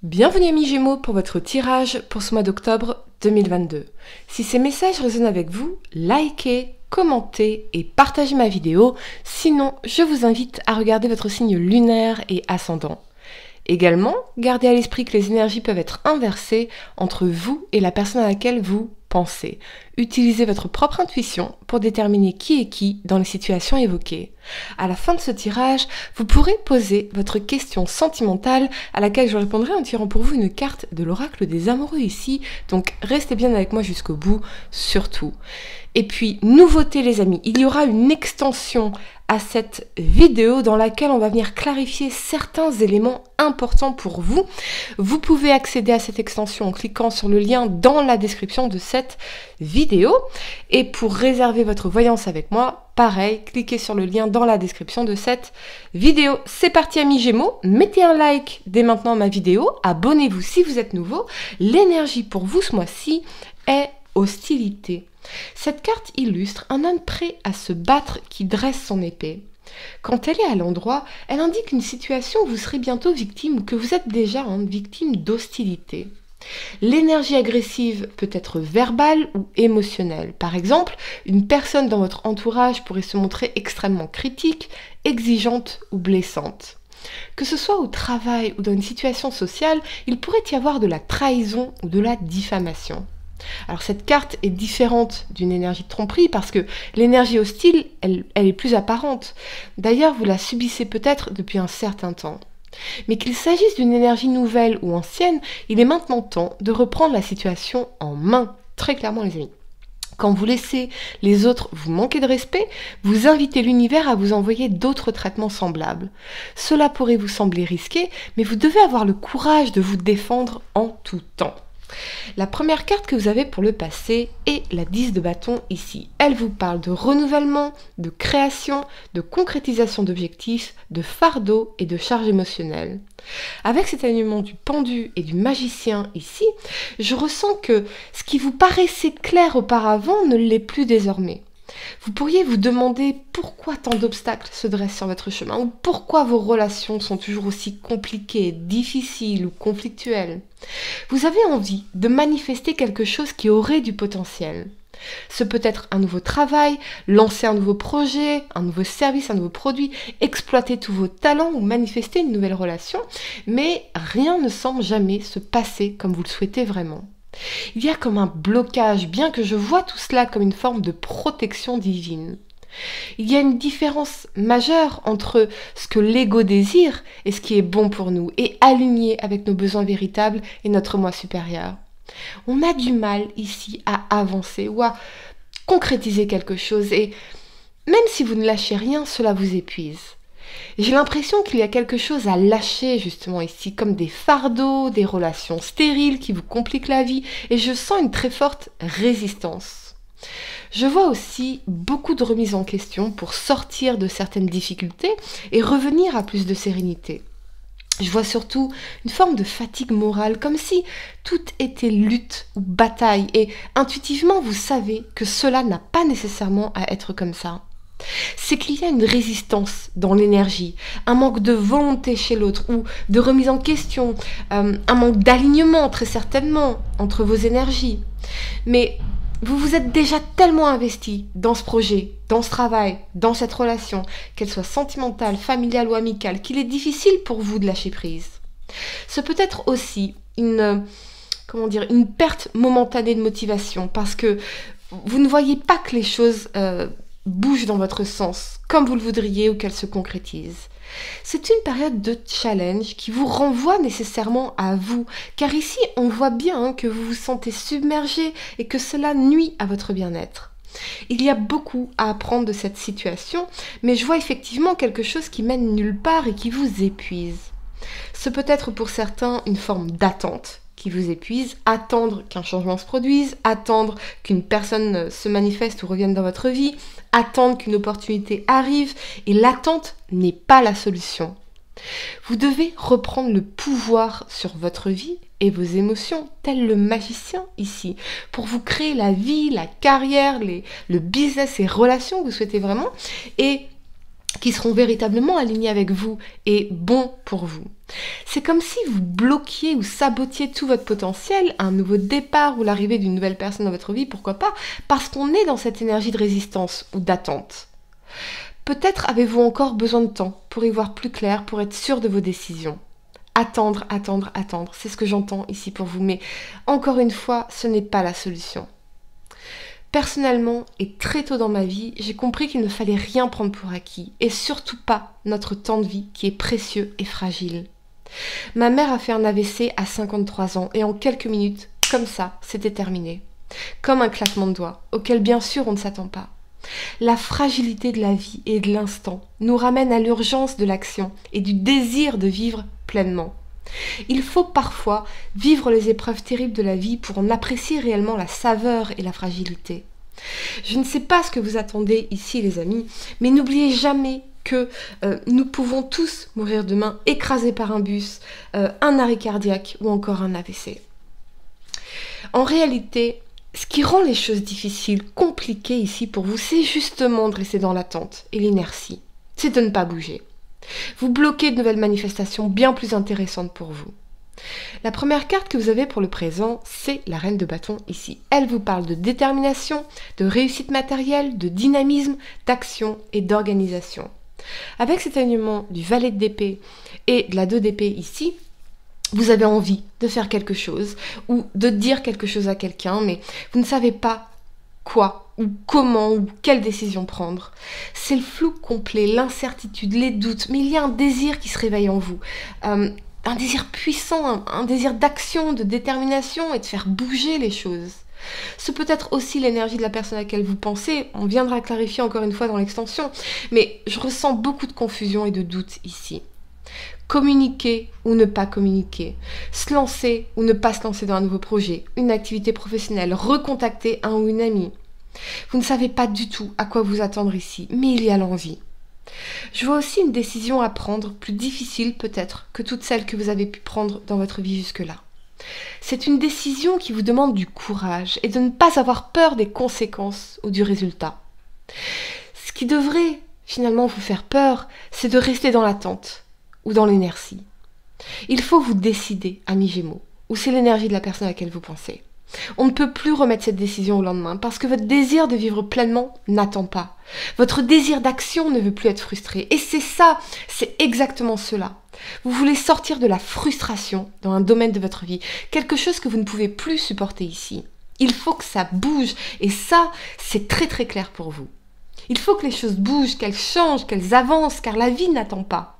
Bienvenue amis Gémeaux pour votre tirage pour ce mois d'octobre 2022. Si ces messages résonnent avec vous, likez, commentez et partagez ma vidéo. Sinon, je vous invite à regarder votre signe lunaire et ascendant. Également, gardez à l'esprit que les énergies peuvent être inversées entre vous et la personne à laquelle vous pensez. Utilisez votre propre intuition pour déterminer qui est qui dans les situations évoquées. À la fin de ce tirage, vous pourrez poser votre question sentimentale à laquelle je répondrai en tirant pour vous une carte de l'oracle des amoureux ici. Donc restez bien avec moi jusqu'au bout, surtout. Et puis, nouveauté les amis, il y aura une extension à cette vidéo dans laquelle on va venir clarifier certains éléments importants pour vous. Vous pouvez accéder à cette extension en cliquant sur le lien dans la description de cette vidéo. Et pour réserver votre voyance avec moi, pareil, cliquez sur le lien dans la description de cette vidéo. C'est parti amis Gémeaux, mettez un like dès maintenant à ma vidéo, abonnez-vous si vous êtes nouveau. L'énergie pour vous ce mois-ci est hostilité. Cette carte illustre un homme prêt à se battre qui dresse son épée. Quand elle est à l'endroit, elle indique une situation où vous serez bientôt victime ou que vous êtes déjà victime d'hostilité. L'énergie agressive peut être verbale ou émotionnelle. Par exemple, une personne dans votre entourage pourrait se montrer extrêmement critique, exigeante ou blessante. Que ce soit au travail ou dans une situation sociale, il pourrait y avoir de la trahison ou de la diffamation. Alors cette carte est différente d'une énergie de tromperie parce que l'énergie hostile, elle est plus apparente. D'ailleurs, vous la subissez peut-être depuis un certain temps. Mais qu'il s'agisse d'une énergie nouvelle ou ancienne, il est maintenant temps de reprendre la situation en main, très clairement les amis. Quand vous laissez les autres vous manquer de respect, vous invitez l'univers à vous envoyer d'autres traitements semblables. Cela pourrait vous sembler risqué, mais vous devez avoir le courage de vous défendre en tout temps. La première carte que vous avez pour le passé est la 10 de bâton ici. Elle vous parle de renouvellement, de création, de concrétisation d'objectifs, de fardeau et de charge émotionnelle. Avec cet alignement du pendu et du magicien ici, je ressens que ce qui vous paraissait clair auparavant ne l'est plus désormais. Vous pourriez vous demander pourquoi tant d'obstacles se dressent sur votre chemin ou pourquoi vos relations sont toujours aussi compliquées, difficiles ou conflictuelles. Vous avez envie de manifester quelque chose qui aurait du potentiel. Ce peut être un nouveau travail, lancer un nouveau projet, un nouveau service, un nouveau produit, exploiter tous vos talents ou manifester une nouvelle relation, mais rien ne semble jamais se passer comme vous le souhaitez vraiment. Il y a comme un blocage, bien que je vois tout cela comme une forme de protection divine. Il y a une différence majeure entre ce que l'ego désire et ce qui est bon pour nous, et aligné avec nos besoins véritables et notre moi supérieur. On a du mal ici à avancer ou à concrétiser quelque chose, et même si vous ne lâchez rien, cela vous épuise. J'ai l'impression qu'il y a quelque chose à lâcher justement ici, comme des fardeaux, des relations stériles qui vous compliquent la vie, et je sens une très forte résistance. Je vois aussi beaucoup de remises en question pour sortir de certaines difficultés et revenir à plus de sérénité. Je vois surtout une forme de fatigue morale, comme si tout était lutte ou bataille, et intuitivement vous savez que cela n'a pas nécessairement à être comme ça. C'est qu'il y a une résistance dans l'énergie, un manque de volonté chez l'autre ou de remise en question, un manque d'alignement très certainement entre vos énergies. Mais vous vous êtes déjà tellement investi dans ce projet, dans ce travail, dans cette relation, qu'elle soit sentimentale, familiale ou amicale, qu'il est difficile pour vous de lâcher prise. Ce peut être aussi une perte momentanée de motivation parce que vous ne voyez pas que les choses bougent dans votre sens, comme vous le voudriez ou qu'elles se concrétisent. C'est une période de challenge qui vous renvoie nécessairement à vous, car ici on voit bien que vous vous sentez submergé et que cela nuit à votre bien-être. Il y a beaucoup à apprendre de cette situation, mais je vois effectivement quelque chose qui mène nulle part et qui vous épuise. Ce peut être pour certains une forme d'attente qui vous épuise, attendre qu'un changement se produise, attendre qu'une personne se manifeste ou revienne dans votre vie, attendre qu'une opportunité arrive, et l'attente n'est pas la solution. Vous devez reprendre le pouvoir sur votre vie et vos émotions, tel le magicien ici, pour vous créer la vie, la carrière, le business et relations que vous souhaitez vraiment, et qui seront véritablement alignés avec vous et bons pour vous. C'est comme si vous bloquiez ou sabotiez tout votre potentiel, un nouveau départ ou l'arrivée d'une nouvelle personne dans votre vie, pourquoi pas, parce qu'on est dans cette énergie de résistance ou d'attente. Peut-être avez-vous encore besoin de temps pour y voir plus clair, pour être sûr de vos décisions. Attendre, attendre, attendre, c'est ce que j'entends ici pour vous, mais encore une fois, ce n'est pas la solution. Personnellement, et très tôt dans ma vie, j'ai compris qu'il ne fallait rien prendre pour acquis, et surtout pas notre temps de vie qui est précieux et fragile. Ma mère a fait un AVC à 53 ans, et en quelques minutes, comme ça, c'était terminé. Comme un claquement de doigts, auquel bien sûr on ne s'attend pas. La fragilité de la vie et de l'instant nous ramène à l'urgence de l'action et du désir de vivre pleinement. Il faut parfois vivre les épreuves terribles de la vie pour en apprécier réellement la saveur et la fragilité. Je ne sais pas ce que vous attendez ici les amis, mais n'oubliez jamais que nous pouvons tous mourir demain écrasés par un bus, un arrêt cardiaque ou encore un AVC. En réalité, ce qui rend les choses difficiles, compliquées ici pour vous, c'est justement de rester dans l'attente et l'inertie. C'est de ne pas bouger. Vous bloquez de nouvelles manifestations bien plus intéressantes pour vous. La première carte que vous avez pour le présent, c'est la reine de bâton ici. Elle vous parle de détermination, de réussite matérielle, de dynamisme, d'action et d'organisation. Avec cet alignement du valet d'épée et de la 2 d'épée ici, vous avez envie de faire quelque chose ou de dire quelque chose à quelqu'un, mais vous ne savez pas quoi ou comment ou quelle décision prendre. C'est le flou complet, l'incertitude, les doutes, mais il y a un désir qui se réveille en vous. Un désir puissant, un désir d'action, de détermination et de faire bouger les choses. Ce peut être aussi l'énergie de la personne à laquelle vous pensez, on viendra clarifier encore une fois dans l'extension, mais je ressens beaucoup de confusion et de doute ici. Communiquer ou ne pas communiquer, se lancer ou ne pas se lancer dans un nouveau projet, une activité professionnelle, recontacter un ou une amie. Vous ne savez pas du tout à quoi vous attendre ici, mais il y a l'envie. Je vois aussi une décision à prendre, plus difficile peut-être que toutes celles que vous avez pu prendre dans votre vie jusque-là. C'est une décision qui vous demande du courage et de ne pas avoir peur des conséquences ou du résultat. Ce qui devrait finalement vous faire peur, c'est de rester dans l'attente ou dans l'inertie. Il faut vous décider, amis Gémeaux, ou c'est l'énergie de la personne à laquelle vous pensez. On ne peut plus remettre cette décision au lendemain parce que votre désir de vivre pleinement n'attend pas. Votre désir d'action ne veut plus être frustré. Et c'est ça, c'est exactement cela. Vous voulez sortir de la frustration dans un domaine de votre vie, quelque chose que vous ne pouvez plus supporter ici. Il faut que ça bouge et ça, c'est très très clair pour vous. Il faut que les choses bougent, qu'elles changent, qu'elles avancent, car la vie n'attend pas.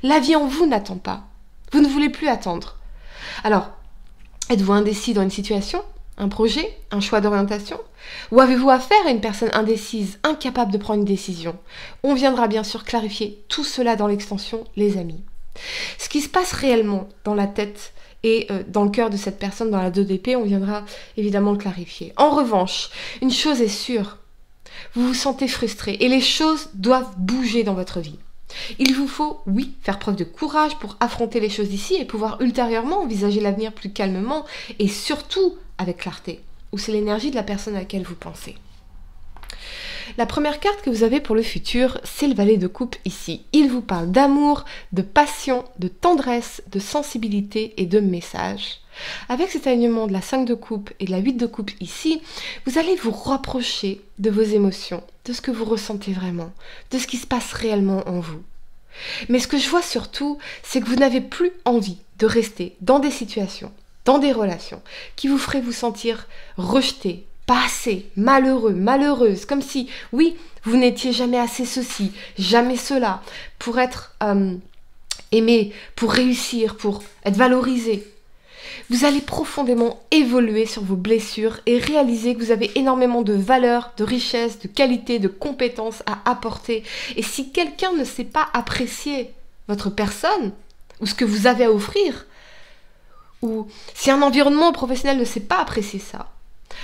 La vie en vous n'attend pas. Vous ne voulez plus attendre. Alors, êtes-vous indécis dans une situation, un projet, un choix d'orientation? Ou avez-vous affaire à une personne indécise, incapable de prendre une décision? On viendra bien sûr clarifier tout cela dans l'extension, les amis. Ce qui se passe réellement dans la tête et dans le cœur de cette personne, dans la 2 d'épée, on viendra évidemment le clarifier. En revanche, une chose est sûre, vous vous sentez frustré et les choses doivent bouger dans votre vie. Il vous faut, oui, faire preuve de courage pour affronter les choses d'ici et pouvoir ultérieurement envisager l'avenir plus calmement et surtout avec clarté, où c'est l'énergie de la personne à laquelle vous pensez. La première carte que vous avez pour le futur, c'est le valet de coupe ici. Il vous parle d'amour, de passion, de tendresse, de sensibilité et de message. Avec cet alignement de la 5 de coupe et de la 8 de coupe ici, vous allez vous rapprocher de vos émotions, de ce que vous ressentez vraiment, de ce qui se passe réellement en vous. Mais ce que je vois surtout, c'est que vous n'avez plus envie de rester dans des situations, dans des relations qui vous feraient vous sentir rejeté, pas assez, malheureux, malheureuse, comme si, oui, vous n'étiez jamais assez ceci, jamais cela, pour être aimé, pour réussir, pour être valorisé. Vous allez profondément évoluer sur vos blessures et réaliser que vous avez énormément de valeur, de richesse, de qualité, de compétences à apporter. Et si quelqu'un ne sait pas apprécier votre personne ou ce que vous avez à offrir, ou si un environnement professionnel ne sait pas apprécier ça,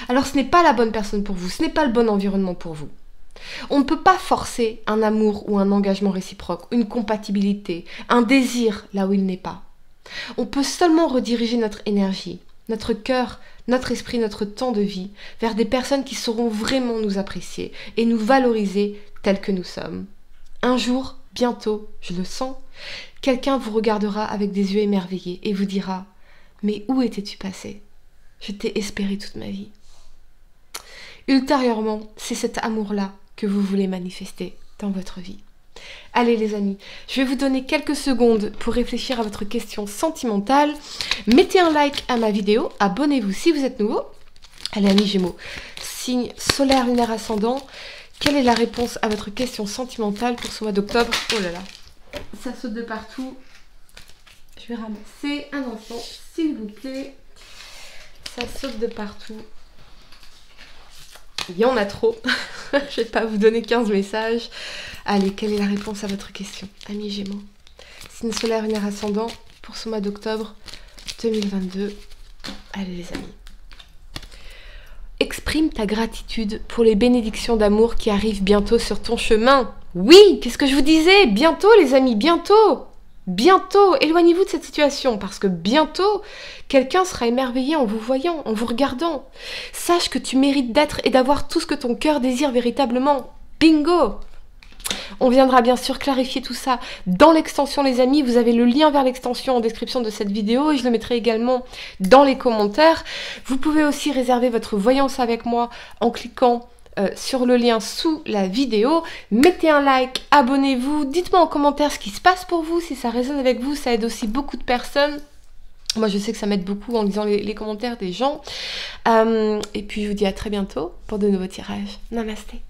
alors ce n'est pas la bonne personne pour vous, ce n'est pas le bon environnement pour vous. On ne peut pas forcer un amour ou un engagement réciproque, une compatibilité, un désir là où il n'est pas. On peut seulement rediriger notre énergie, notre cœur, notre esprit, notre temps de vie vers des personnes qui sauront vraiment nous apprécier et nous valoriser tels que nous sommes. Un jour, bientôt, je le sens, quelqu'un vous regardera avec des yeux émerveillés et vous dira « Mais où étais-tu passé ? Je t'ai espéré toute ma vie. » Ultérieurement, c'est cet amour-là que vous voulez manifester dans votre vie. Allez les amis, je vais vous donner quelques secondes pour réfléchir à votre question sentimentale. Mettez un like à ma vidéo, abonnez-vous si vous êtes nouveau. Allez amis Gémeaux, signe solaire, lunaire, ascendant. Quelle est la réponse à votre question sentimentale pour ce mois d'octobre? Oh là là, ça saute de partout. Je vais ramasser un instant, s'il vous plaît. Ça saute de partout. Il y en a trop. Je vais pas vous donner 15 messages. Allez, quelle est la réponse à votre question, amis Gémeaux? Signe solaire, lunaire, ascendant pour ce mois d'octobre 2022. Allez les amis. Exprime ta gratitude pour les bénédictions d'amour qui arrivent bientôt sur ton chemin. Oui, qu'est-ce que je vous disais? Bientôt les amis, bientôt. Bientôt, éloignez-vous de cette situation parce que bientôt, quelqu'un sera émerveillé en vous voyant, en vous regardant. Sache que tu mérites d'être et d'avoir tout ce que ton cœur désire véritablement. Bingo! On viendra bien sûr clarifier tout ça dans l'extension les amis. Vous avez le lien vers l'extension en description de cette vidéo et je le mettrai également dans les commentaires. Vous pouvez aussi réserver votre voyance avec moi en cliquant sur le lien sous la vidéo. Mettez un like, abonnez-vous, dites-moi en commentaire ce qui se passe pour vous, si ça résonne avec vous, ça aide aussi beaucoup de personnes. Moi je sais que ça m'aide beaucoup en lisant les commentaires des gens. Et puis je vous dis à très bientôt pour de nouveaux tirages. Namasté.